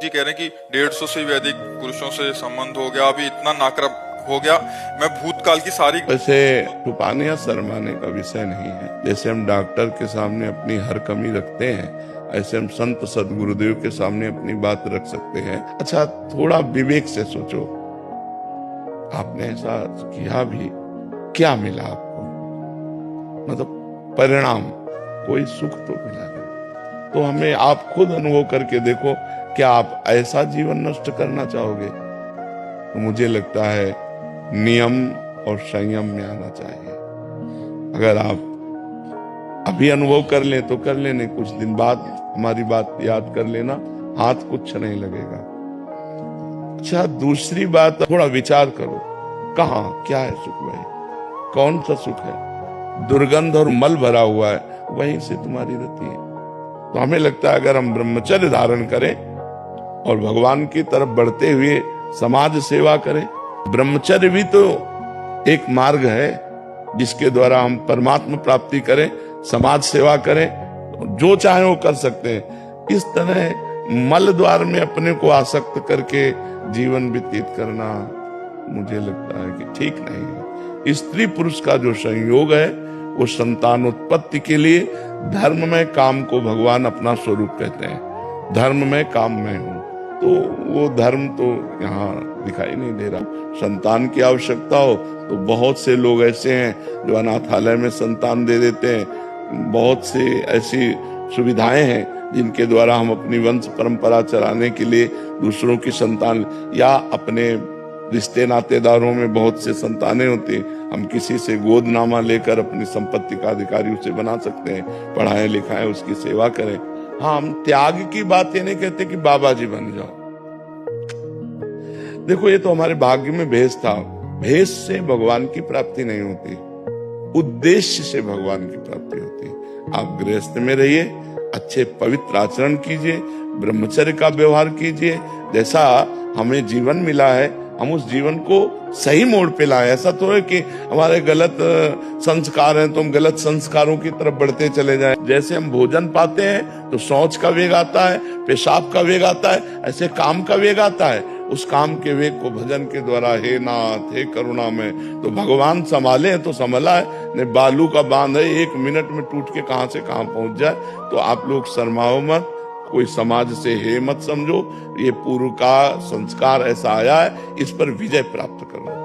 जी कह रहे हैं कि 150 से भी अधिक पुरुषों से संबंध हो गया, अभी इतना नाकरा हो गया, मैं भूतकाल की सारी। वैसे छुपाने या शर्माने का विषय नहीं है। जैसे हम डॉक्टर के सामने अपनी हर कमी रखते हैं, ऐसे हम संत सदगुरुदेव के सामने अपनी बात रख सकते हैं। अच्छा, थोड़ा विवेक से सोचो, आपने ऐसा किया भी, क्या मिला आपको? मतलब परिणाम, कोई सुख तो मिला नहीं। तो हमें आप खुद अनुभव करके देखो, क्या आप ऐसा जीवन नष्ट करना चाहोगे? तो मुझे लगता है नियम और संयम में आना चाहिए। अगर आप अभी अनुभव कर ले तो कर लेने, कुछ दिन बाद हमारी बात याद कर लेना, हाथ कुछ नहीं लगेगा। अच्छा, दूसरी बात, थोड़ा विचार करो, कहाँ क्या है सुख भाई? कौन सा सुख है? दुर्गंध और मल भरा हुआ है, वहीं से तुम्हारी रति है। तो हमें लगता है अगर हम ब्रह्मचर्य धारण करें और भगवान की तरफ बढ़ते हुए समाज सेवा करें, ब्रह्मचर्य भी तो एक मार्ग है जिसके द्वारा हम परमात्मा प्राप्ति करें, समाज सेवा करें, जो चाहे वो कर सकते हैं। इस तरह मल द्वार में अपने को आसक्त करके जीवन व्यतीत करना मुझे लगता है कि ठीक नहीं है। स्त्री पुरुष का जो संयोग है वो संतान उत्पत्ति के लिए, धर्म में काम को भगवान अपना स्वरूप कहते हैं। धर्म में काम में हूं, तो वो धर्म तो यहाँ दिखाई नहीं दे रहा। संतान की आवश्यकता हो तो बहुत से लोग ऐसे हैं जो अनाथालय में संतान दे देते हैं। बहुत से ऐसी सुविधाएं हैं जिनके द्वारा हम अपनी वंश परंपरा चलाने के लिए दूसरों की संतान, या अपने रिश्ते नातेदारों में बहुत से संतानें होती हैं, हम किसी से गोदनामा लेकर अपनी संपत्ति का अधिकारी उसे बना सकते हैं, पढ़ाएं लिखाएं, उसकी सेवा करें। हाँ, हम त्याग की बात ये नहीं कहते कि बाबा जी बन जाओ। देखो, ये तो हमारे भाग्य में भेष था। भेष से भगवान की प्राप्ति नहीं होती, उद्देश्य से भगवान की प्राप्ति होती है। आप गृहस्थ में रहिए, अच्छे पवित्र आचरण कीजिए, ब्रह्मचर्य का व्यवहार कीजिए। जैसा हमें जीवन मिला है, हम उस जीवन को सही मोड़ पे लाएं। ऐसा तो है कि हमारे गलत संस्कार हैं तो हम गलत संस्कारों की तरफ बढ़ते चले जाएं। जैसे हम भोजन पाते हैं तो शौच का वेग आता है, पेशाब का वेग आता है, ऐसे काम का वेग आता है। उस काम के वेग को भजन के द्वारा, हे नाथ हे करुणा में, तो भगवान संभाले तो संभला है, नहीं बालू का बांध है, 1 मिनट में टूट के कहां से कहां पहुंच जाए। तो आप लोग शर्माओ मत, कोई समाज से हे मत समझो, ये पूर्व का संस्कार ऐसा आया है, इस पर विजय प्राप्त करो।